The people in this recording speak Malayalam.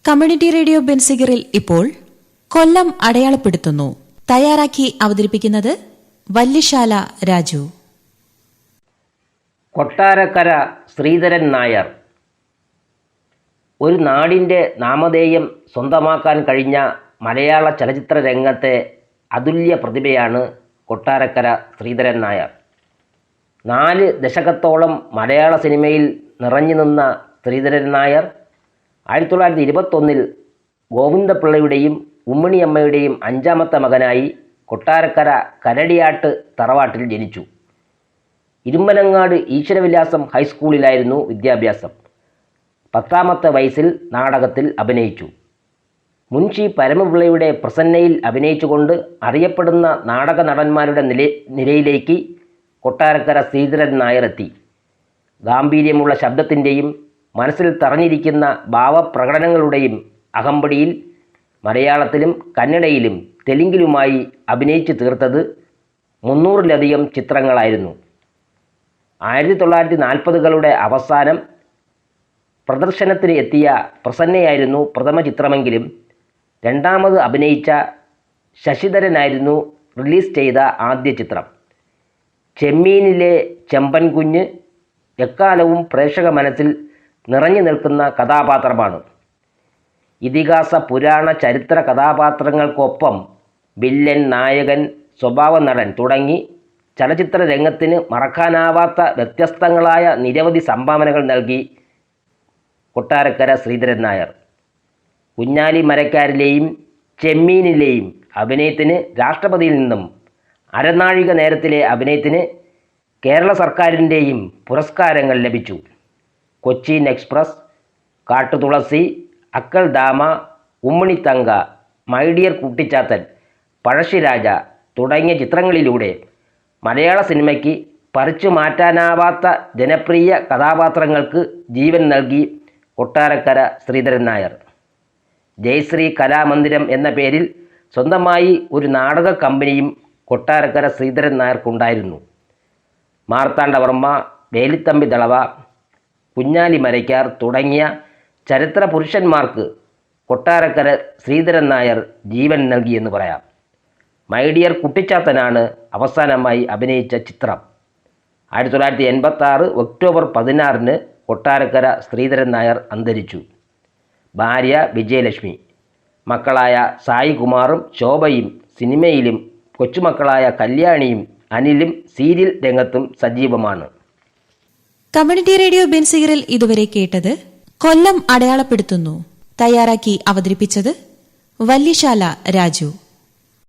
കമ്മ്യൂണിറ്റി റേഡിയോ ബെൻസിഗറിൽ ഇപ്പോൾ കൊല്ലം അടയാളപ്പെടുത്തുന്നു. തയ്യാറാക്കി അവതരിപ്പിക്കുന്നത് വല്യശാല രാജു. കൊട്ടാരക്കര ശ്രീധരൻ നായർ. ഒരു നാടിൻ്റെ നാമധേയം സ്വന്തമാക്കാൻ കഴിഞ്ഞ മലയാള ചലച്ചിത്ര രംഗത്തെ അതുല്യ പ്രതിഭയാണ് കൊട്ടാരക്കര ശ്രീധരൻ നായർ. 4 ദശകത്തോളം മലയാള സിനിമയിൽ നിറഞ്ഞു നിന്ന ശ്രീധരൻ നായർ 1921 ഗോവിന്ദപിള്ളയുടെയും ഉമ്മിണിയമ്മയുടെയും 5ാമത്തെ മകനായി കൊട്ടാരക്കര കരടിയാട്ട് തറവാട്ടിൽ ജനിച്ചു. ഇരുമ്പനങ്ങാട് ഈശ്വരവിലാസം ഹൈസ്കൂളിലായിരുന്നു വിദ്യാഭ്യാസം. 10ാമത്തെ വയസ്സിൽ നാടകത്തിൽ അഭിനയിച്ചു. മുൻഷി പരമപിള്ളയുടെ പ്രസന്നയിൽ അഭിനയിച്ചുകൊണ്ട് അറിയപ്പെടുന്ന നാടക നടന്മാരുടെ നിരയിലേക്ക് കൊട്ടാരക്കര ശ്രീധരൻ നായർ എത്തി. ഗാംഭീര്യമുള്ള ശബ്ദത്തിൻ്റെയും മനസ്സിൽ തറഞ്ഞിരിക്കുന്ന ഭാവപ്രകടനങ്ങളുടെയും അകമ്പടിയിൽ മലയാളത്തിലും കന്നഡയിലും തെലുങ്കിലുമായി അഭിനയിച്ചു തീർത്തത് 300-ലധികം ചിത്രങ്ങളായിരുന്നു. 1940കളുടെ അവസാനം പ്രദർശനത്തിന് എത്തിയ പ്രസന്നയായിരുന്നു പ്രഥമ ചിത്രമെങ്കിലും രണ്ടാമത് അഭിനയിച്ച ശശിധരനായിരുന്നു റിലീസ് ചെയ്ത ആദ്യ ചിത്രം. ചെമ്മീനിലെ ചെമ്പൻ കുഞ്ഞ് എക്കാലവും പ്രേക്ഷക മനസ്സിൽ നിറഞ്ഞു നിൽക്കുന്ന കഥാപാത്രമാണ്. ഇതിഹാസ പുരാണ ചരിത്ര കഥാപാത്രങ്ങൾക്കൊപ്പം വില്ലൻ, നായകൻ, സ്വഭാവ നടൻ തുടങ്ങി ചലച്ചിത്ര രംഗത്തിന് മറക്കാനാവാത്ത വ്യത്യസ്തങ്ങളായ നിരവധി സംഭാവനകൾ നൽകി കൊട്ടാരക്കര ശ്രീധരൻ നായർ. കുഞ്ഞാലി മരക്കാരിലെയും ചെമ്മീനിലെയും അഭിനയത്തിന് രാഷ്ട്രപതിയിൽ നിന്നും, അരനാഴിക നേരത്തിലെ അഭിനയത്തിന് കേരള സർക്കാരിൻ്റെയും പുരസ്കാരങ്ങൾ ലഭിച്ചു. Cochin express, Kattuthulasi, Akkaldama, Umminithanka, my dear Kuttichathan, Pazhassiraja തുടങ്ങിയ ചിത്രങ്ങളിലൂടെ മലയാള സിനിമയ്ക്ക് പറിച്ചു മാറ്റാനാവാത്ത ജനപ്രിയ കഥാപാത്രങ്ങൾക്ക് ജീവൻ നൽകി കൊട്ടാരക്കര ശ്രീധരൻ നായർ. ജയശ്രീ കലാമന്ദിരം എന്ന പേരിൽ സ്വന്തമായി ഒരു നാടക കമ്പനിയും കൊട്ടാരക്കര ശ്രീധരൻ നായർക്കുണ്ടായിരുന്നു. മാർത്താണ്ഡവർമ്മ, വേലിത്തമ്പി ദളവ, കുഞ്ഞാലി മരയ്ക്കാർ തുടങ്ങിയ ചരിത്ര പുരുഷന്മാർക്ക് കൊട്ടാരക്കര ശ്രീധരൻ നായർ ജീവൻ നൽകിയെന്ന് പറയാം. മൈ ഡിയർ കുട്ടിച്ചാത്തനാണ് അവസാനമായി അഭിനയിച്ച ചിത്രം. 1986 ഒക്ടോബർ 16 കൊട്ടാരക്കര ശ്രീധരൻ നായർ അന്തരിച്ചു. ഭാര്യ വിജയലക്ഷ്മി. മക്കളായ സായികുമാറും ശോഭയും സിനിമയിലും കൊച്ചുമക്കളായ കല്യാണിയും അനിലും സീരിയൽ രംഗത്തും സജീവമാണ്. കമ്മ്യൂണിറ്റി റേഡിയോ ബെൻസിഗറിൽ ഇതുവരെ കേട്ടത് കൊല്ലം അടയാളപ്പെടുത്തുന്നു. തയ്യാറാക്കി അവതരിപ്പിച്ചത് വല്യശാല രാജു.